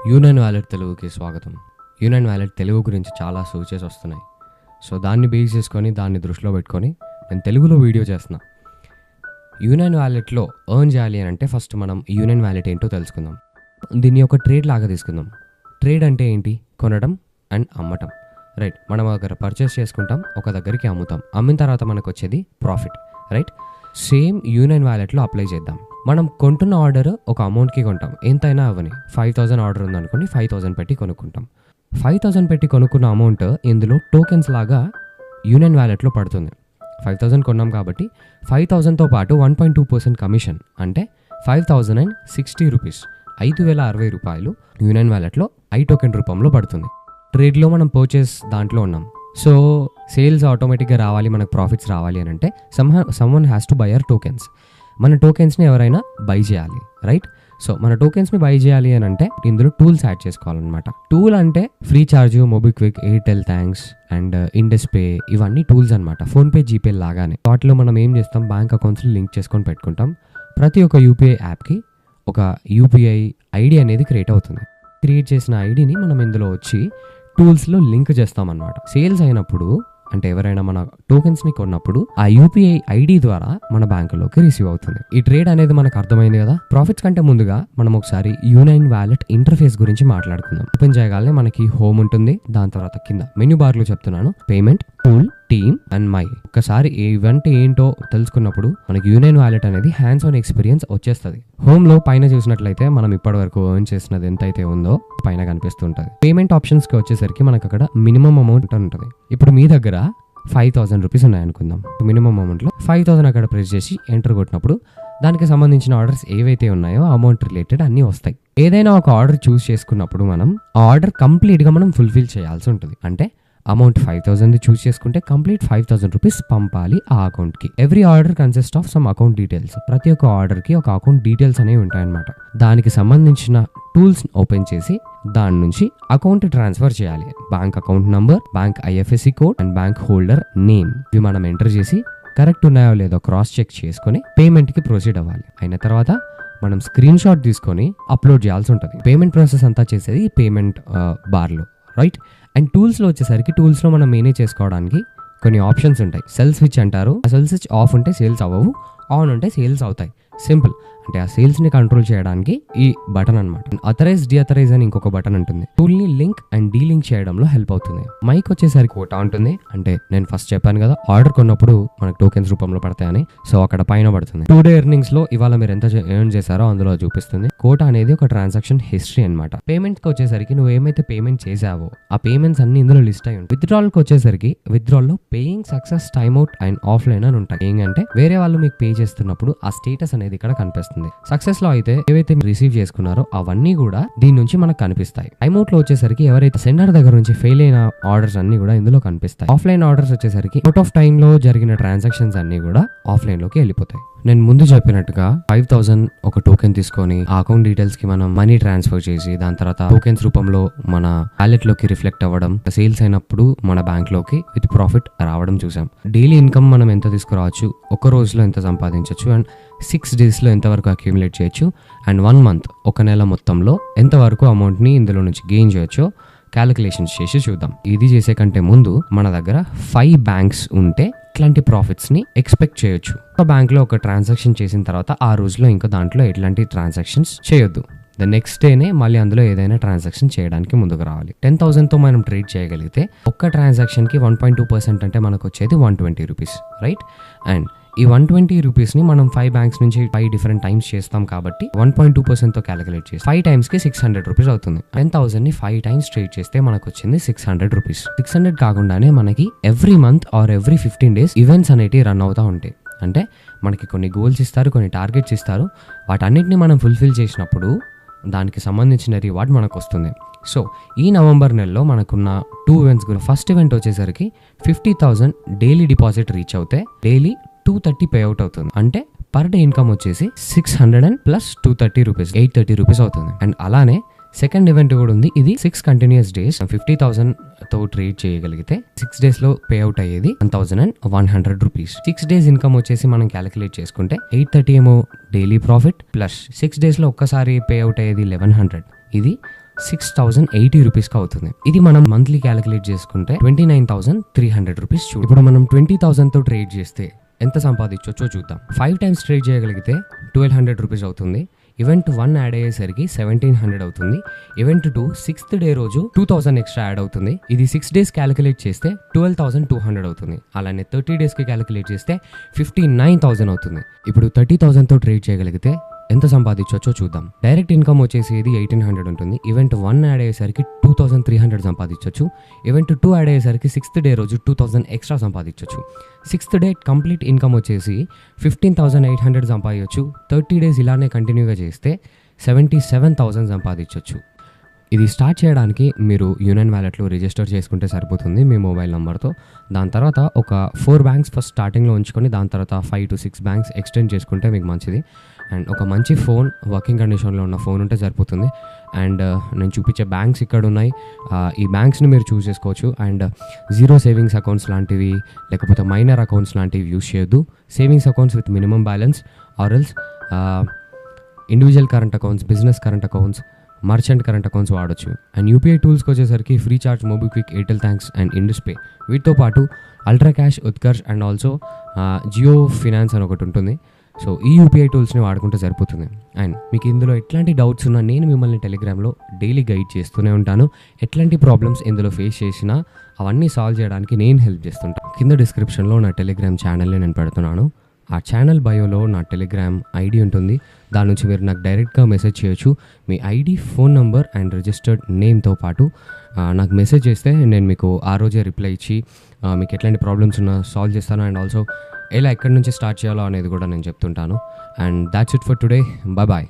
Union wallet తెలుగుకి స్వాగతం. Union wallet Telugu గురించి చాలా సూచెస్ వస్తున్నాయి. సో దాన్ని బేస్ చేసుకొని దాన్ని దృష్టిలో పెట్టుకొని నేను తెలుగులో వీడియో చేస్తున్నా. యూనియన్ వ్యాలెట్లో ఎర్న్ చేయాలి అని అంటే ఫస్ట్ మనం యూనియన్ వ్యాలెట్ ఏంటో తెలుసుకుందాం. దీన్ని ఒక ట్రేడ్ లాగా తీసుకుందాం. ట్రేడ్ అంటే ఏంటి? కొనడం అండ్ అమ్మటం, రైట్. మనం దగ్గర పర్చేస్ చేసుకుంటాం, ఒక దగ్గరికి అమ్ముతాం, అమ్మిన తర్వాత మనకు వచ్చేది ప్రాఫిట్, రైట్. సేమ్ యూనియన్ వ్యాలెట్లో అప్లై చేద్దాం. మనం కొంటున్న ఆర్డర్ ఒక అమౌంట్కి కొంటాం, ఎంతైనా అవని. 5,000 ఆర్డర్ ఉందనుకోండి, 5,000 పెట్టి కొనుక్కుంటాం. 5,000 పెట్టి కొనుక్కున్న అమౌంట్ ఇందులో టోకెన్స్ లాగా యూనియన్ వ్యాలెట్లో పడుతుంది. 5,000 కొన్నాం కాబట్టి 5,000తో పాటు 1.2% కమిషన్, అంటే 5,060 రూపీస్, 5,060 రూపాయలు యూనియన్ వ్యాలెట్లో ఐ టోకెన్ రూపంలో పడుతుంది. ట్రేడ్లో మనం పర్చేస్ దాంట్లో ఉన్నాం. సో సేల్స్ ఆటోమేటిక్గా రావాలి, మనకు ప్రాఫిట్స్ రావాలి అని అంటే someone has to by our tokens. మన టోకెన్స్ని ఎవరైనా బై చేయాలి, రైట్. సో మన టోకెన్స్ని బై చేయాలి అని అంటే ఇందులో టూల్స్ యాడ్ చేసుకోవాలన్నమాట. టూల్ అంటే free charge, MobiKwik, Airtel thanks and Indus pay, ఇవన్నీ టూల్స్ అనమాట. ఫోన్పే, జీపే లాగానే. వాటిలో మనం ఏం చేస్తాం, బ్యాంక్ అకౌంట్స్ని లింక్ చేసుకొని పెట్టుకుంటాం. ప్రతి ఒక్క యూపీఐ యాప్కి ఒక యూపీఐ ఐడి అనేది క్రియేట్ అవుతుంది. క్రియేట్ చేసిన ఐడిని మనం ఇందులో వచ్చి టూల్స్లో లింక్ చేస్తామన్నమాట. సేల్స్ అయినప్పుడు అంటే ఎవరైనా మన టోకెన్స్ని కొన్నప్పుడు ఆ యూపీఐ ఐడి ద్వారా మన బ్యాంకులోకి రిసీవ్ అవుతుంది. ఈ ట్రేడ్ అనేది మనకు అర్థమైంది కదా. ప్రాఫిట్స్ కంటే ముందుగా మనం ఒకసారి యూనియన్ వ్యాలెట్ ఇంటర్ఫేస్ గురించి మాట్లాడుకుందాం. ఓపెన్ చేయగానే మనకి హోమ్ ఉంటుంది, దాని తర్వాత కింద మెనూ బార్లో చెప్తున్నాను payment, tool, team and my. ఒక్కసారి ఇవంటే ఏంటో తెలుసుకున్నప్పుడు మనకి యూనియన్ వ్యాలెట్ అనేది హ్యాండ్స్ ఆన్ ఎక్స్పీరియన్స్ వచ్చేస్తుంది. హోమ్ లో పైన చూసినట్లయితే మనం ఇప్పటి వరకు ఎర్న్ చేసినది ఎంత అయితే ఉందో పైన కనిపిస్తుంటది. పేమెంట్ ఆప్షన్స్ కి వచ్చేసరికి మనకు అక్కడ మినిమం అమౌంట్ ఉంటుంది. ఇప్పుడు మీ దగ్గర 5,000 రూపీస్ ఉన్నాయనుకుందాం. మినిమం అమౌంట్ లో 5,000 అక్కడ ప్రెస్ చేసి ఎంటర్ కొట్టినప్పుడు దానికి సంబంధించిన ఆర్డర్స్ ఏవైతే ఉన్నాయో అమౌంట్ రిలేటెడ్ అన్నీ వస్తాయి. ఏదైనా ఒక ఆర్డర్ చూస్ చేసుకున్నప్పుడు మనం ఆ ఆర్డర్ కంప్లీట్ గా మనం ఫుల్ఫిల్ చేయాల్సి ఉంటుంది. అంటే అమౌంట్ 5,000 చూస్ చేసుకుంటే కంప్లీట్ 5,000 రూపీస్ పంపాలి ఆ అకౌంట్ కి. Every order consist of some account details. ప్రతి ఒక్క ఆర్డర్ కి ఒక అకౌంట్ డీటెయిల్స్ అనేవి ఉంటాయన్నమాట. దానికి సంబంధించిన టూల్స్ ఓపెన్ చేసి దాని నుంచి అకౌంట్ ట్రాన్స్ఫర్ చేయాలి. Bank account number, bank IFSC code and bank holder name ఇవి మనం ఎంటర్ చేసి కరెక్ట్ ఉన్నాయో లేదో క్రాస్ చెక్ చేసుకుని పేమెంట్ కి ప్రొసీడ్ అవ్వాలి. అయిన తర్వాత మనం స్క్రీన్ షాట్ తీసుకొని అప్లోడ్ చేయాల్సి ఉంటుంది. పేమెంట్ ప్రాసెస్ అంతా చేసేది పేమెంట్ బార్లో, రైట్. అండ్ టూల్స్లో వచ్చేసరికి టూల్స్లో మనం మేనేజ్ చేసుకోవడానికి కొన్ని ఆప్షన్స్ ఉంటాయి. సెల్ స్విచ్ అంటారు. ఆ సెల్ స్విచ్ ఆఫ్ ఉంటే సేల్స్ అవ్వవు, ఆన్ ఉంటే సేల్స్ అవుతాయి. సింపుల్. అంటే ఆ సేల్స్ ని కంట్రోల్ చేయడానికి ఈ బటన్ అనమాట. అథరైజ్, డిఅథరైజ్ అని ఇంకొక బటన్ ఉంటుంది. టూల్ ని లింక్ అండ్ డీలింక్ చేయడంలో హెల్ప్ అవుతుంది. మైక్ వచ్చేసరికి కోటా ఉంటుంది. అంటే నేను ఫస్ట్ చెప్పాను కదా, ఆర్డర్ కొన్నప్పుడు మనకు టోకెన్స్ రూపంలో పడతాయని. సో అక్కడ పైన పడుతుంది. 2 డే ఎర్నింగ్స్ లో ఇవాళ మీరు ఎంత ఎర్న్ చేశారో అందులో చూపిస్తుంది. కోటా అనేది ఒక ట్రాన్సాక్షన్ హిస్టరీ అనమాట. పేమెంట్ కి వచ్చేసరికి నువ్వు ఏమైతే పేమెంట్ చేసావో ఆ పేమెంట్స్ అన్ని ఇందులో లిస్ట్ అయి ఉంటాయి. విత్డ్రాల్ కి వచ్చేసరికి విత్డ్రాల్ లో paying, success, time out and offline అని ఉంటాయి. ఏంటంటే వేరే వాళ్ళు మీకు పే చేస్తున్నప్పుడు ఆ స్టేటస్ అనేది ఇక్కడ కనిపిస్తుంది. సక్సెస్ లో అయితే ఏవైతే రిసీవ్ చేసుకున్నారో అవన్నీ కూడా దీని నుంచి మనకు కనిపిస్తాయి. టైమ్ అవుట్ లో వచ్చేసరికి ఎవరైతే సెండర్ దగ్గర నుంచి ఫెయిల్ అయిన ఆర్డర్స్ అన్ని కూడా ఇందులో కనిపిస్తాయి. ఆఫ్లైన్ ఆర్డర్స్ వచ్చేసరికి అవుట్ ఆఫ్ టైమ్ లో జరిగిన ట్రాన్సాక్షన్స్ అన్ని కూడా ఆఫ్లైన్ లోకి వెళ్ళిపోతాయి. నేను ముందు చెప్పినట్టుగా 5,000 ఒక టోకెన్ తీసుకొని ఆ అకౌంట్ డీటెయిల్స్ కి మనం మనీ ట్రాన్స్ఫర్ చేసి దాని తర్వాత టోకెన్స్ రూపంలో మన వాలెట్ లోకి రిఫ్లెక్ట్ అవ్వడం, సేల్స్ అయినప్పుడు మన బ్యాంక్ లోకి విత్ ప్రాఫిట్ రావడం చూసాం. డైలీ ఇన్కమ్ మనం ఎంత తీసుకురావచ్చు, ఒక రోజులో ఎంత సంపాదించవచ్చు అండ్ 6 days లో ఎంతవరకు అక్యూములేట్ చేయొచ్చు అండ్ 1 month ఒక నెల మొత్తంలో ఎంతవరకు అమౌంట్ ని ఇందులో నుంచి గెయిన్ చేయొచ్చో క్యాలిక్యులేషన్స్ చేసి చూద్దాం. ఇది చేసే కంటే ముందు మన దగ్గర 5 బ్యాంక్స్ ఉంటే ఇట్లాంటి ప్రాఫిట్స్ ని ఎక్స్పెక్ట్ చేయొచ్చు. ఒక బ్యాంక్ లో ఒక ట్రాన్సాక్షన్ చేసిన తర్వాత ఆ రోజులో ఇంకా దాంట్లో ఎట్లాంటి ట్రాన్సాక్షన్స్ చేయొద్దు. ద నెక్స్ట్ డేనే మళ్ళీ అందులో ఏదైనా ట్రాన్సాక్షన్ చేయడానికి ముందుకు రావాలి. 10,000తో మనం ట్రేడ్ చేయగలిగితే ఒక్క ట్రాన్సాక్షన్ కి 1.2% అంటే మనకు వచ్చేది 120 రూపీస్, రైట్. అండ్ ఈ 120 రూపీస్ ని మనం 5 బ్యాంక్స్ నుంచి 5 డిఫరెంట్ టైమ్స్ చేస్తాం కాబట్టి 1.2% తో క్యాలిక్యులేట్ చేసి 5 times కి 600 రూపీస్ అవుతుంది. 10,000 ని 5 times ట్రేడ్ చేస్తే మనకు వచ్చింది 600 రూపీస్. 600 కాకుండానే మనకి every month or every 15 days events అనేటివి రన్ అవుతూ ఉంటాయి. అంటే మనకి కొన్ని గోల్స్ ఇస్తారు, కొన్ని టార్గెట్స్ ఇస్తారు. వాటన్నిటిని మనం ఫుల్ఫిల్ చేసినప్పుడు దానికి సంబంధించిన రివార్డ్ మనకు వస్తుంది. సో ఈ నవంబర్ నెలలో మనకున్న 2 ఈవెంట్స్ కూడా, ఫస్ట్ ఈవెంట్ వచ్చేసరికి 50,000 డైలీ డిపాజిట్ రీచ్ అవుతే డైలీ 230 పే అవుట్ అవుతుంది. అంటే పర్ డే ఇన్కమ్ వచ్చేసి 600 అండ్ ప్లస్ 230 రూపీస్, 830 రూపీస్ అవుతుంది. అండ్ అలానే సెకండ్ ఈవెంట్ కూడా ఉంది. ఇది 6 కంటిన్యూస్ డేస్ 50,000 తో ట్రేడ్ చేయగలిగితే 6 days లో పే అవుట్ అయ్యేది 1,100 రూపీస్. 6 days ఇన్కమ్ వచ్చేసి మనం క్యాలిక్యులేట్ చేసుకుంటే 830 ఏమో డైలీ ప్రాఫిట్ ప్లస్ 6 days లో ఒక్కసారి పే అవుట్ అయ్యేది 1,100. ఇది 6,080 రూపీస్కి అవుతుంది. ఇది మనం మంత్లీ క్యాలిక్యులేట్ చేసుకుంటే 29,300 రూపీస్. ఇప్పుడు మనం 20,000తో ట్రేడ్ చేస్తే ఎంత సంపాదించవచ్చో చూద్దాం. 5 టైమ్స్ ట్రేడ్ చేయగలిగితే 1,200 రూపీస్ అవుతుంది. ఈవెంట్ 1 యాడ్ అయ్యేసరికి 1,700 అవుతుంది. ఈవెంట్ 2 6th డే రోజు 2,000 ఎక్స్ట్రా యాడ్ అవుతుంది. ఇది 6 డేస్ క్యాలిక్యులేట్ చేస్తే 12,200 అవుతుంది. అలానే 30 డేస్కి క్యాలిక్యులేట్ చేస్తే 59,000 అవుతుంది. ఇప్పుడు 30,000తో ట్రేడ్ చేయగలిగితే ఎంత సంపాదించవచ్చో చూద్దాం. డైరెక్ట్ ఇన్కమ్ వచ్చేసి ఇది 1,800 ఉంటుంది. ఈవెంట్ 1 యాడ్ అయ్యేసరికి 2,300 సంపాదించవచ్చు. ఈవెంట్ 2 యాడ్ అయ్యేసరికి 6th డే రోజు 2,000 ఎక్స్ట్రా సంపాదించవచ్చు. 6th డే కంప్లీట్ ఇన్కమ్ వచ్చేసి 15,800 సంపాదించవచ్చు. 30 డేస్ ఇలానే కంటిన్యూగా చేస్తే 77,000 సంపాదించవచ్చు. ఇది స్టార్ట్ చేయడానికి మీరు యూనియన్ వ్యాలెట్లో రిజిస్టర్ చేసుకుంటే సరిపోతుంది మీ మొబైల్ నెంబర్తో. దాని తర్వాత ఒక 4 బ్యాంక్స్ ఫస్ట్ స్టార్టింగ్లో ఉంచుకొని దాని తర్వాత 5 to 6 బ్యాంక్స్ ఎక్స్టెండ్ చేసుకుంటే మీకు మంచిది. అండ్ ఒక మంచి ఫోన్, వర్కింగ్ కండిషన్లో ఉన్న ఫోన్ ఉంటే సరిపోతుంది. అండ్ నేను చూపించే బ్యాంక్స్ ఇక్కడ ఉన్నాయి. ఈ బ్యాంక్స్ని మీరు చూస్ చేసుకోవచ్చు. అండ్ జీరో సేవింగ్స్ అకౌంట్స్ లాంటివి లేకపోతే మైనర్ అకౌంట్స్ లాంటివి యూస్ చేయొద్దు. Savings accounts with minimum balance or else individual current accounts, business current accounts, merchant current accounts వాడచ్చు. అండ్ యూపీఐ టూల్స్కి వచ్చేసరికి FreeCharge, MobiKwik, Airtel thanks and Indus Pay. వీటితో పాటు Ultra Cash, Utkarsh and also Jio finance అని ఒకటి ఉంటుంది. సో ఈ యూపీఐ టూల్స్ని వాడుకుంటే సరిపోతుంది. అండ్ మీకు ఇందులో ఎట్లాంటి డౌట్స్ ఉన్నా నేను మిమ్మల్ని టెలిగ్రామ్లో డైలీ గైడ్ చేస్తూనే ఉంటాను. ఎట్లాంటి ప్రాబ్లమ్స్ ఇందులో ఫేస్ చేసినా అవన్నీ సాల్వ్ చేయడానికి నేను హెల్ప్ చేస్తుంటాను. కింద డిస్క్రిప్షన్లో నా టెలిగ్రామ్ ఛానల్ని నేను పెడుతున్నాను. ఆ ఛానల్ బయోలో నా టెలిగ్రామ్ ఐడి ఉంటుంది. దాని నుంచి మీరు నాకు డైరెక్ట్గా మెసేజ్ చేయొచ్చు. మీ ID, phone number and registered నేమ్తో పాటు నాకు మెసేజ్ చేస్తే నేను మీకు ఆ రోజే రిప్లై ఇచ్చి మీకు ఎట్లాంటి ప్రాబ్లమ్స్ ఉన్నా సాల్వ్ చేస్తాను. అండ్ ఆల్సో ఎలా ఎక్కడి నుంచి స్టార్ట్ చేయాలో అనేది కూడా నేను చెప్తుంటాను. And that's it for today. Bye bye.